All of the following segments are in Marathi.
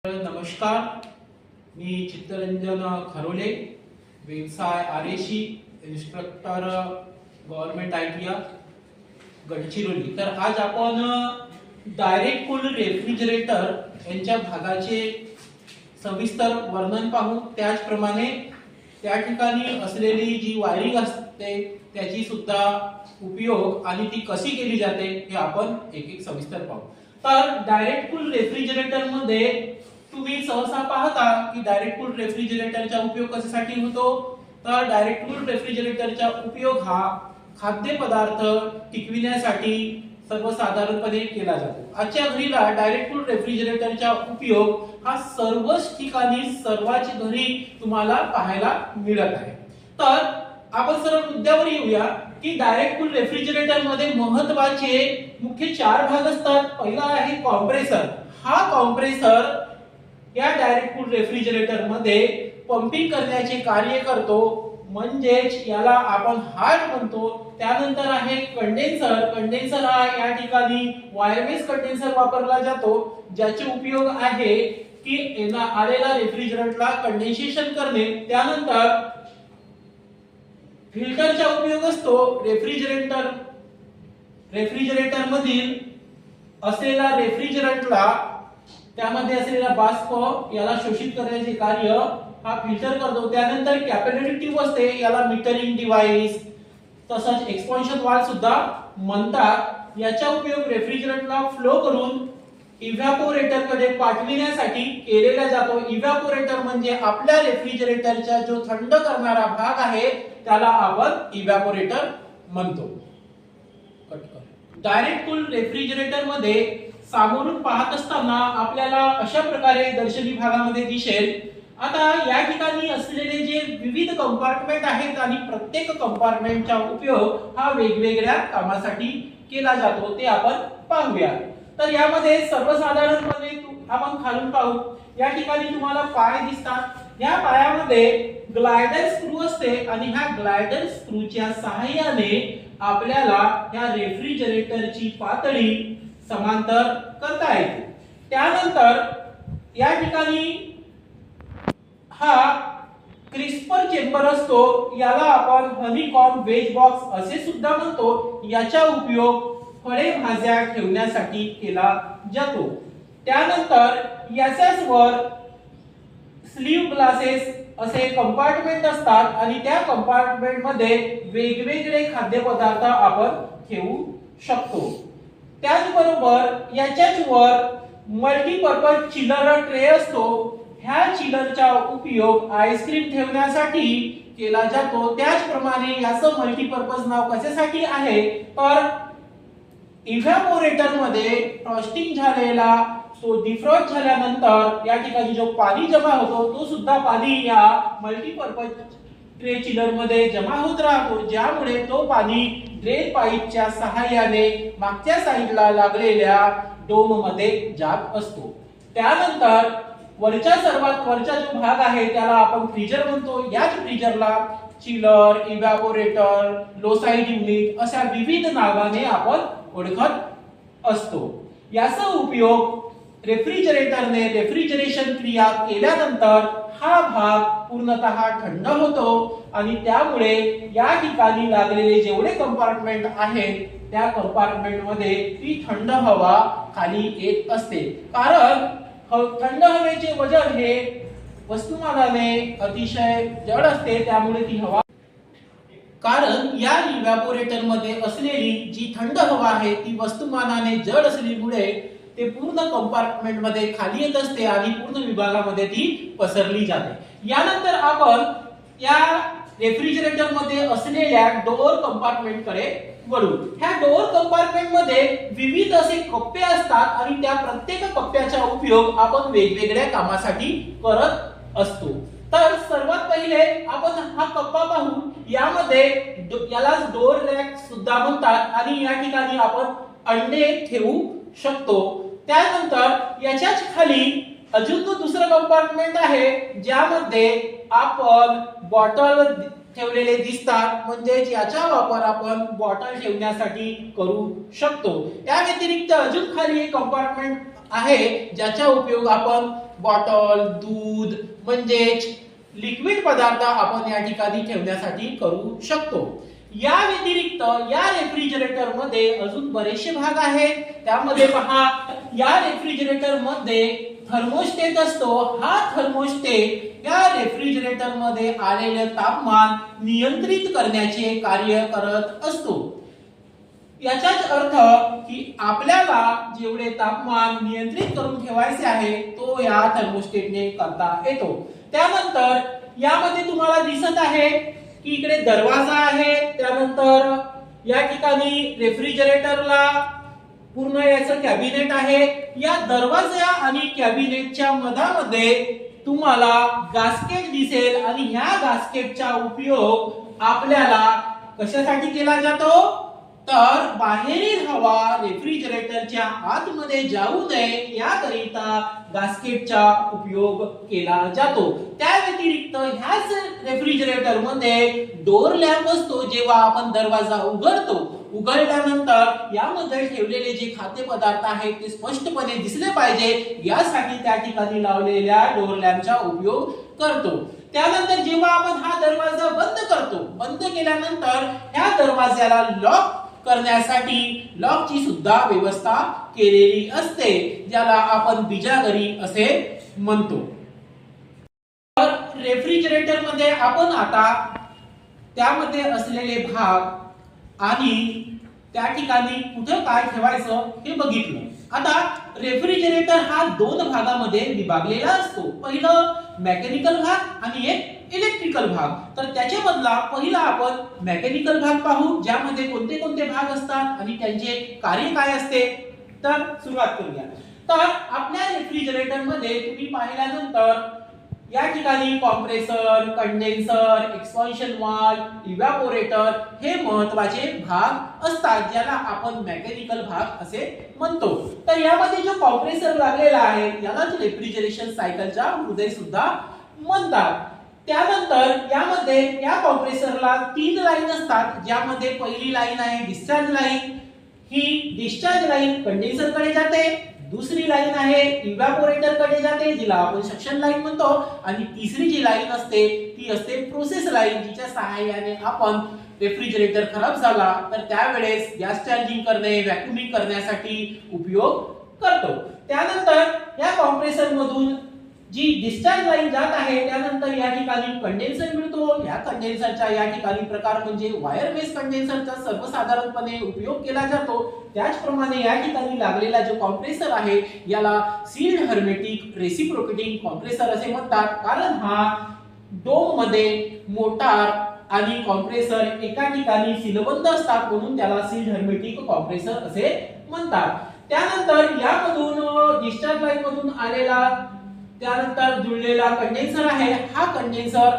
नमस्कार, मी चित्तरंजन खरोले, व्यवसाय आरेशी, इन्स्ट्रक्टर गव्हर्नमेंट ITR गडचिरोली। तर आज आपण डायरेक्ट कूल रेफ्रिजरेटर यांच्या भागाचे सविस्तर वर्णन पाहू। त्याचप्रमाणे त्या ठिकाणी असलेली जी वायरिंग असते त्याची सुद्धा उपयोग आणि ती कशी केली जाते हे आपण एक एक सविस्तर पाहू। तर डायरेक्ट कूल रेफ्रिजरेटर मध्ये तुम्ही सहसा पाहता की डायरेक्ट कूल रेफ्रिजरेटरचा उपयोग कशासाठी होतो। तर डायरेक्ट कूल रेफ्रिजरेटरचा उपयोग हा खाद्यपदार्थ टिकविण्यासाठी सर्वसाधारणपणे केला जातो। आजच्या घडीला डायरेक्ट कूल रेफ्रिजरेटरचा उपयोग हा सर्वच ठिकाणी सर्वाच घरी तुम्हाला पाहायला मिळत आहे। तर आपण सरळ मुद्द्यावर येऊया की डायरेक्ट कूल रेफ्रिजरेटर मध्ये महत्त्वाचे मुख्य 4 भाग असतात। पहिला आहे कॉम्प्रेसर। हा कॉम्प्रेसर या डायरेक्ट कूल रेफ्रिजरेटर मध्ये पंपिंग करण्याचे कार्य करतो, म्हणजेच याला आपण हार्ट म्हणतो। त्यानंतर आहे कंडेन्सर। कंडेन्सर हा या ठिकाणी वायरलेस कंडेन्सर वापरला जातो, ज्याचे उपयोग आहे की आलेला रेफ्रिजरंटला कंडेन्सेशन करणे। त्यानंतर फिल्टरचा उपयोग असतो। रेफ्रिजरेटर मधील असलेला रेफ्रिजरंटला त्यामध्ये असलेला बाष्प याला शोषित करण्याचे कार्य हा फिल्टर करतो। त्यानंतर कॅपिलरी ट्यूब असते, याला मीटरिंग डिव्हाइस तसंच एक्सपान्शन वाल्व सुद्धा म्हणतात। याचा उपयोग रेफ्रिजरंटला फ्लो करून इव्हॅपोरेटर कडे पाठविण्यासाठी केलेला जातो। इव्हॅपोरेटर म्हणजे आपल्या रेफ्रिजरेटरचा जो थंड करणारा भाग आहे त्याला आपण इव्हॅपोरेटर म्हणतो। डायरेक्ट कूल रेफ्रिजरेटर मध्ये सामोरून पाहत असताना आपल्याला अशा प्रकारे दर्शनी भागामध्ये दिसेल। आता या ठिकाणी असलेले जे विविध कंपार्टमेंट आहेत आणि प्रत्येक कंपार्टमेंटचा उपयोग हा वेगवेगळ्या कामासाठी केला जातो, ते आपण पाहूया। तर यामध्ये सर्वसाधारणपणे आपण खालून पाहू, या ठिकाणी तुम्हाला पाय दिसतात। या पायामध्ये ग्लायडर स्क्रू असते आणि ह्या ग्लायडर स्क्रूच्या सहाय्याने आपल्याला या रेफ्रिजरेटरची पातळी समांतर करता येते। त्यानंतर या ठिकाणी हा क्रिस्पर चेंबर असतो, याला आपण हनीकॉम्ब वेज बॉक्स असे सुद्धा म्हणतो। याचा उपयोग फळे भाज्या ठेवण्यासाठी केला जातो। त्यानंतर याच्याच वर स्लीव ग्लासेस असे कंपार्टमेंट असतात आणि त्या कंपार्टमेंट मध्ये वेगवेगळे खाद्यपदार्थ आपण ठेवू शकतो। त्याचबरोबर याच्याच वर मल्टीपर्पज चिलर ट्रे असतो। ह्या चिलरचा उपयोग आईस्क्रीम ठेवण्यासाठी केला जातो। त्याचप्रमाणे याचं मल्टीपर्पज नाव कशासाठी आहे, तर इव्हॅपोरेटर मध्ये फ्रॉस्टिंग झालेला तो डिफ्रॉस्ट झाल्यानंतर या ठिकाणी जो पाणी जमा होतो तो सुद्धा पाणी या मल्टीपर्पज ट्रे चिलर मध्ये जमा होत राहतो, ज्यामुळे तो पाणी ड्रेन पाईपच्या सहाय्याने मागच्या साईडला लागलेल्या डोम मध्ये जात असतो। त्यानंतर सर्वात वरचा जो भाग आहे त्याला आपण फ्रीजर म्हणतो। याच फ्रीजरला चिलर, इव्हॅपोरेटर, लो साइड युनिट अशा विविध नावाने आपण ओळखत असतो। याचा उपयोग रेफ्रिजरेटरने रेफ्रिजरेशन क्रिया केल्यानंतर हा भाग पूर्णतः थंड होतो आणि त्यामुळे या ठिकाणी लागलेले जेवढे कंपार्टमेंट आहेत त्या कंपार्टमेंट मध्ये ती थंड हवा खाली येत असते। कारण थंड हवेचे वजन हे वस्तुमानाने अतिशय जड असते, त्यामुळे ती हवा कारण या इव्हॅपोरेटर मध्ये असलेली जी थंड हवा आहे ती वस्तुमानाने जड असल्यामुळे ते पूर्ण कंपार्टमेंट मध्ये खाली येत असते आणि पूर्ण विभागामध्ये ती पसरली जाते। यानंतर आपण या रेफ्रिजरेटर मध्ये असलेल्या डोअर कंपार्टमेंट कडे वळू। ह्या डोअर कंपार्टमेंट मध्ये विविध असे कप्पे असतात आणि त्या प्रत्येक कप्प्याचा उपयोग आपण वेगवेगळ्या कामासाठी करत असतो। तर सर्वात पहिले आपण हा कप्पा पाहू। यामध्ये याला डोअर रॅक सुद्धा म्हणतात आणि या ठिकाणी आपण अंडे ठेवू शकतो। त्यानंतर याच्याच खाली अजून दुसरं कंपार्टमेंट आहे, ज्यामध्ये आपण बॉटल ठेवलेले दिसतात, म्हणजे याचा वापर आपण बॉटल ठेवण्यासाठी करू शकतो। त्या व्यतिरिक्त अजून खाली एक कंपार्टमेंट आहे ज्याचा उपयोग आपण बॉटल, दूध म्हणजेच लिक्विड पदार्थ आपण या ठिकाणी ठेवण्यासाठी करू शकतो. या व्यतिरिक्त या रेफ्रिजरेटर मध्ये अजून बरेचसे भाग आहेत. त्यामध्ये पहा, या रेफ्रिजरेटर मध्ये थर्मोस्टेट असतो. हा थर्मोस्टेट या रेफ्रिजरेटर मध्ये आलेले तापमान नियंत्रित करण्याचे कार्य करत असतो. याचाच अर्थ की आपल्याला जेवढे तापमान नियंत्रित करून ठेवायचे आहे तो या थर्मोस्टेटने करता येतो. त्यानंतर यामध्ये तुम्हाला दिसत आहे की इकडे दरवाजा आहे. त्यानंतर या ठिकाणी रेफ्रिजरेटरला पूर्ण याचं कॅबिनेट आहे. या दरवाजा आणि कॅबिनेटच्या मधामध्ये तुम्हाला गास्केट दिसेल आणि ह्या गास्केटचा उपयोग आपल्याला कशासाठी केला जातो, तर बाहेरील हवा रेफ्रिजरेटरच्या आतमध्ये जाऊ नये याकरिता गास्केटचा उपयोग केला जातो. त्या व्यतिरिक्त ह्याच रेफ्रिजरेटर मध्ये डोर लॅम्प असतो. जेव्हा आपण दरवाजा उघडल्यानंतर यामध्ये ठेवलेले जे खाद्यपदार्थ आहेत ते स्पष्टपणे दिसले पाहिजे यासाठी त्या ठिकाणी लावलेल्या डोर लॅम्पचा उपयोग करतो. त्यानंतर जेव्हा आपण हा दरवाजा बंद केल्यानंतर ह्या दरवाजाला लॉक करण्यासाठी लॉकची सुद्धा व्यवस्था केलेली असते, ज्याला आपण बिजागरी असे म्हणतो. तर रेफ्रिजरेटर मध्ये आपण आता त्यामध्ये असलेले भाग आणि त्या ठिकाणी कुठे काय ठेवायचं हे बघितलं. आता रेफ्रिजरेटर हा दोन भागामध्ये विभागलेला असतो. पहिलं मेकॅनिकल भाग आणि एक इलेक्ट्रिकल भाग. तर त्याच्यामधला पहिला आपण मेकॅनिकल भाग पाहू, ज्यामध्ये कोणते कोणते भाग असतात आणि त्यांचे कार्य काय असते. तर सुरुवात करूया. तर आपल्या रेफ्रिजरेटर मध्ये तुम्ही पाहिल्यानंतर या ठिकाणी कॉम्प्रेसर, कंडेन्सर, एक्सपान्शन वाल्व, इव्हॅपोरेटर हे महत्त्वाचे भाग असतात, ज्याला आपण मेकॅनिकल भाग असे म्हणतो. तर यामध्ये जो कॉम्प्रेसर लागलेला आहे यालाच रेफ्रिजरेशन सायकलचा हृदय सुद्धा म्हणतात. त्यानंतर यामध्ये या कॉम्प्रेसरला 3 लाईन असतात, ज्यामध्ये पहिली लाईन आहे डिस्चार्ज लाईन. ही डिस्चार्ज लाईन कंडेन्सर कडे जाते. दुसरी लाईन आहे इव्हॅपोरेटर कडे जाते, जिला आपण सक्शन लाईन म्हणतो. आणि तिसरी जी लाईन असते ती असते प्रोसेस लाईन, जिच्या सहाय्याने आपण रेफ्रिजरेटर खराब झाला तर त्यावेळेस गॅस चार्जिंग करणे, व्हॅक्युमिंग करण्यासाठी उपयोग करतो. त्यानंतर या कॉम्प्रेसर मधून जी डिस्चार्ज लाईन जात आहे त्यानंतर या ठिकाणी कंडेन्सर मिळतो. या कंडेन्सरचा या ठिकाणी प्रकार म्हणजे वायर बेस कंडेन्सरचा सर्वसाधारणपणे उपयोग केला जातो. त्याचप्रमाणे या ठिकाणी लागलेला जो कॉम्प्रेसर आहे याला सील्ड हर्मेटिक रेसिप्रोकेटिंग कॉम्प्रेसर असे म्हणतात, कारण हा डोम मध्ये मोटार आणि कॉम्प्रेसर एका ठिकाणी सीलबंद असतात, म्हणून त्याला सील्ड हर्मेटिक कॉम्प्रेसर असे म्हणतात. त्यानंतर यामधून डिस्चार्ज लाईन मधून आलेला त्यानंतर जुळलेला कंडेन्सर आहे. हा कंडेन्सर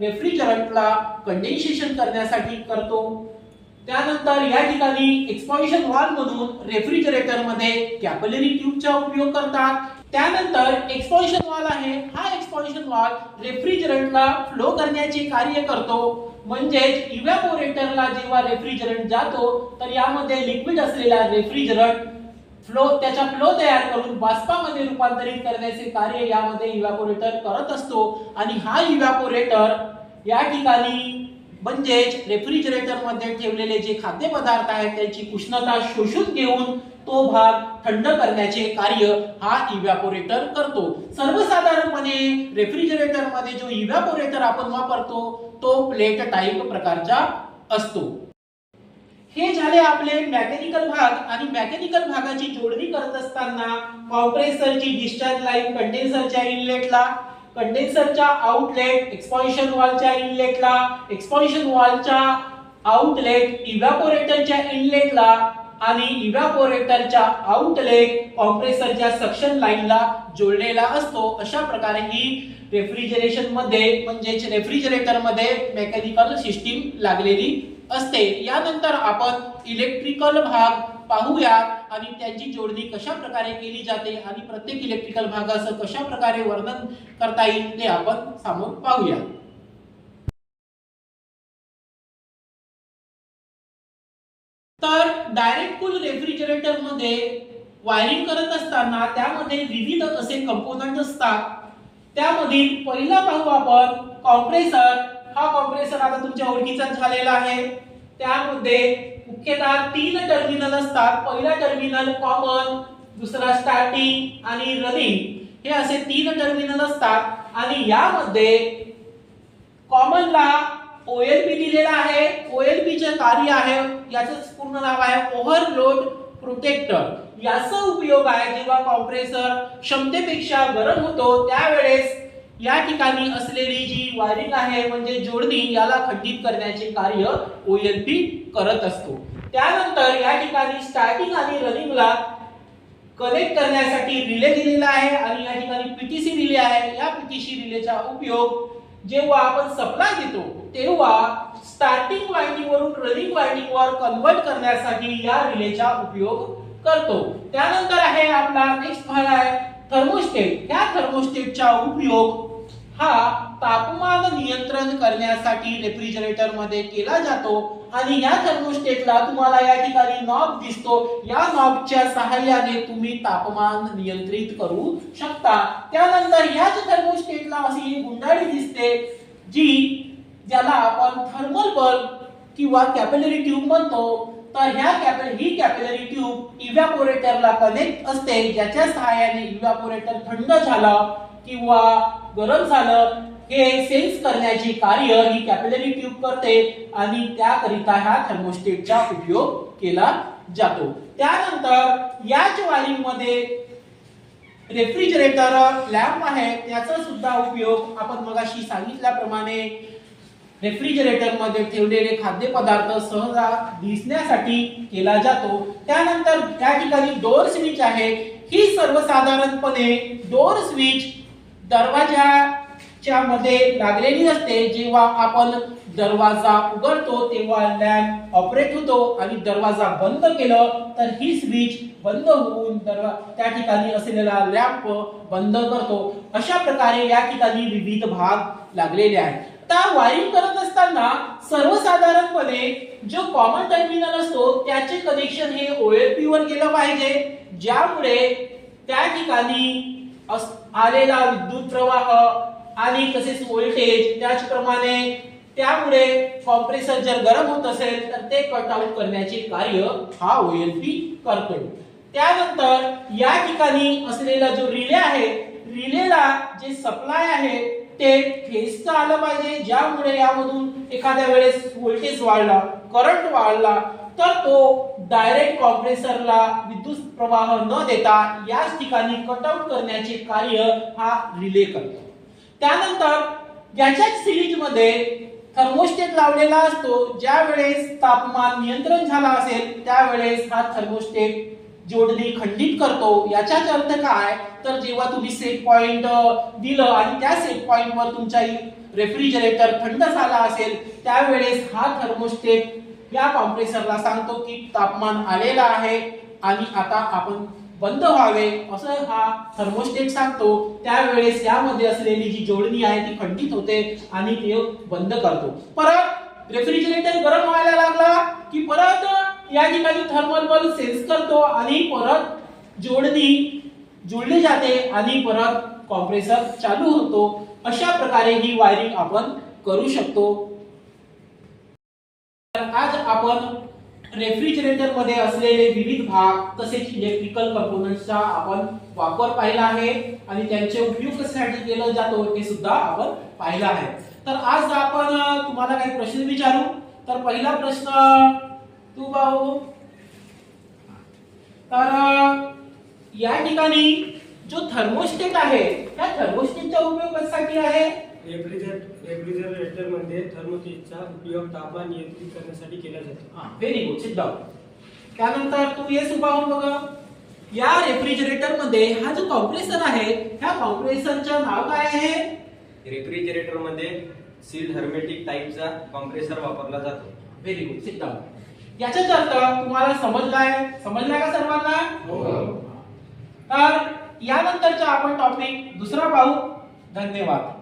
रेफ्रिजरंटला कंडेन्सेशन करण्यासाठी करतो. त्यानंतर या ठिकाणी एक्सपान्शन वाल्व मधून रेफ्रिजरेटर मध्ये कॅपिलरी ट्यूबचा उपयोग करतात. त्यानंतर एक्सपान्शन वाल्व आहे. हा एक्सपान्शन वाल्व रेफ्रिजरंटला फ्लो करण्याचे कार्य करतो. म्हणजेच इव्हॅपोरेटरला जेव्हा रेफ्रिजरंट जातो तर यामध्ये लिक्विड असलेला रेफ्रिजरंट त्याचा फ्लो तयार करून बाष्पामध्ये रूपांतरित करण्याचे कार्य यामध्ये इव्हॅपोरेटर करत असतो. आणि हा इव्हॅपोरेटर या ठिकाणी म्हणजेच रेफ्रिजरेटर मध्ये ठेवलेले जे खाद्यपदार्थ आहेत त्यांची उष्णता शोषून घेऊन तो भाग थंड करण्याचे कार्य हा इव्हॅपोरेटर करतो. सर्वसाधारणपणे रेफ्रिजरेटर मध्ये जो इव्हॅपोरेटर आपण वापरतो तो प्लेट टाइप प्रकारचा असतो. हे झाले आपले मेकॅनिकल भाग. आणि मेकॅनिकल भागाची जोडणी करत असताना कॉम्प्रेसरची डिस्चार्ज लाईन कंडेन्सरच्या इनलेटला, कंडेन्सरच्या आउटलेट एक्सपान्शन वाल्वच्या इनलेटला, एक्सपान्शन वाल्वच्या आउटलेट इव्हॅपोरेटरच्या इनलेटला आणि इव्हॅपोरेटरच्या आउटलेट कॉम्प्रेसरच्या सक्शन लाईनला जोडलेला असतो. अशा प्रकारे ही रेफ्रिजरेशन मध्ये म्हणजेच रेफ्रिजरेटर मध्ये मेकॅनिकल सिस्टीम लागलेली असते. यानंतर आपण इलेक्ट्रिकल भाग पाहूया आणि त्यांची जोडणी कशा प्रकारे केली जाते आणि प्रत्येक इलेक्ट्रिकल भागाचं कशा प्रकारे वर्णन करता येईल ते आपण समोर पाहूया. तर डायरेक्ट कूल रेफ्रिजरेटर मध्ये वायरिंग करत असताना त्यामध्ये विविध असे कंपोनंट असतात. त्यामधील पहिला पाहू आपण कॉम्प्रेसर. हा कॉम्प्रेसर आता तुमच्या ओळखीचा झालेला आहे. त्यामध्ये मुख्यतः 3 टर्मिनल असतात. पहिला टर्मिनल कॉमन, दुसरा स्टार्टिंग आणि रनिंग, हे असे 3 टर्मिनल असतात. आणि यामध्ये कॉमनला OLP दिलेला आहे. OLP चे कार्य आहे, याचं पूर्ण नाव आहे ओव्हरलोड प्रोटेक्टर. याचा उपयोग आहे जेव्हा कॉम्प्रेसर क्षमतेपेक्षा गरम होतो त्यावेळेस या ठिकाणी असलेली जी वायरिंग आहे म्हणजे जोडणी, याला खंडित करण्याचे कार्य OLP करत असतो. त्यानंतर या ठिकाणी स्टार्टिंग आणि रनिंगला कनेक्ट करण्यासाठी रिले दिलेला आहे आणि या ठिकाणी PTC रिले आहे. या PTC रिलेचा उपयोग जेव्हा आपण सप्लाय देतो तेव्हा स्टार्टिंग वायंडिंग वरून रनिंग वायंडिंग वर कन्वर्ट करण्यासाठी या रिलेचा उपयोग करतो. त्यानंतर आहे आपला नेक्स्ट भाग आहे थर्मोस्टेट. या थर्मोस्टेटचा उपयोग हा तापमान नियंत्रण करण्यासाठी रेफ्रिजरेटर मध्ये केला जातो. आणि या थर्मोस्टेटला तुम्हाला या ठिकाणी नॉब दिसतो. या नॉबच्या सहाय्याने तुम्ही तापमान नियंत्रित करू शकता. त्यानंतर याच थर्मोस्टेटला अशी एक गुंडाळी दिसते ज्याला आपण थर्मल बल्ब किंवा कॅपिलरी ट्यूब म्हणतो. तर ही कॅपिलरी ट्यूब इव्हॅपोरेटरला कनेक्ट असते, ज्याच्या सहाय्याने इव्हॅपोरेटर थंड झालं किंवा गरम झालं हे सेन्स करण्याचे कार्य ही कॅपिलरी ट्यूब करते आणि त्याकरिता ह्या थर्मोस्टेटचा उपयोग केला जातो. त्यानंतर याच वायरिंग मध्ये रेफ्रिजरेटर लॅम्प आहे, त्याचा सुद्धा उपयोग आपण मगाशी सांगितल्याप्रमाणे रेफ्रिजरेटर मध्ये ठेवलेले खाद्यपदार्थ सहजा दिसण्यासाठी केला जातो. त्यानंतर या ठिकाणी डोअर स्विच आहे. ही सर्वसाधारणपणे डोअर स्विच दरवाजाच्या मध्ये लागलेली असते. जेव्हा आपण दरवाजा उघडतो तेव्हा लॅम्प ऑपरेट होतो आणि दरवाजा बंद केलं तर ही स्विच बंद होऊन त्या ठिकाणी असलेला लॅम्प बंद करतो. अशा प्रकारे या ठिकाणी विविध भाग लागलेले आहेत. आता वायरिंग करत असताना सर्वसाधारणपणे जो कॉमन टर्मिनल असतो त्याचे कनेक्शन हे OLP वर केलं पाहिजे, ज्यामुळे त्या ठिकाणी आलेला विद्युत प्रवाह आणि तसेच व्होल्टेज त्याचप्रमाणे त्यामुळे कॉम्प्रेसर जर गरम होत असेल तर ते कट आउट करण्याचे कार्य हा OLP करतो. त्यानंतर या ठिकाणी असलेला जो रिले आहे, रिलेला जे सप्लाय आहे ते फेजचं आलं पाहिजे, ज्यामुळे यामधून एखाद्या वेळेस व्होल्टेज वाढला, करंट वाढला तर तो डायरेक्ट कॉम्प्रेसरला विद्युत प्रवाह न देता याच ठिकाणी कट आउट करण्याचे कार्य हा रिले करतो. त्यानंतर याच्याच सिरीज मध्ये थर्मोस्टेट लावलेला असतो. ज्या वेळेस तापमान नियंत्रण झाला असेल त्यावेळेस हा थर्मोस्टेट जोडणी खंडित करतो. याचाच अर्थ काय तर जेव्हा तुम्ही सेट पॉइंट दिलं आणि त्या सेट पॉइंट वर तुमचा रेफ्रिजरेटर थंड झाला असेल त्यावेळेस हा थर्मोस्टेट या कॉम्प्रेसरला सांगतो की तापमान आलेला आहे आणि आता आपण बंद व्हावे असं हा थर्मोस्टेट सांगतो. त्यावेळेस यामध्ये असलेली जी जोडणी आहे ती खंडित होते आणि ते बंद करतो. परत रेफ्रिजरेटर गरम व्हायला लागला की परत या ठिकाणी थर्मल बल्ब सेन्स करतो आणि परत जोडणी जोडली जाते आणि परत कॉम्प्रेसर चालू होतो. अशा प्रकारे ही वायरिंग आपण करू शकतो. आज आपण रेफ्रिजरेटर मध्ये असलेले विविध भाग तसेच इलेक्ट्रिकल कंपोनेंट्सचा आपण वापर पाहिला आहे आणि त्यांचे उपयोग कशासाठी केला जातो हे सुद्धा आपण पाहिला आहे. तर आज आपण तुम्हाला काही प्रश्न विचारू. तर पहिला प्रश्न तू भाऊ, तर या ठिकाणी जो थर्मोस्टेट आहे त्या थर्मोस्टेटचा उपयोग कशासाठी आहे? रेफ्रिजरेटर मध्ये थर्मोस्टेटचा उपयोग तापमान नियंत्रित करण्यासाठी केला जातो. Very good, sit down. त्यानंतर तू येस उभा होऊन बघ. या रेफ्रिजरेटर मध्ये हा जो कॉम्प्रेसर आहे ह्या कॉम्प्रेसरचे नाव काय आहे? रेफ्रिजरेटर मध्ये सील्ड हर्मेटिक टाइपचा कॉम्प्रेसर वापरला जातो. Very good, sit down. याचाच अर्थ तुम्हाला समजलाय का सर्वांना? हो. तर यानंतरचा आपण टॉपिक दुसरा पाहू. धन्यवाद.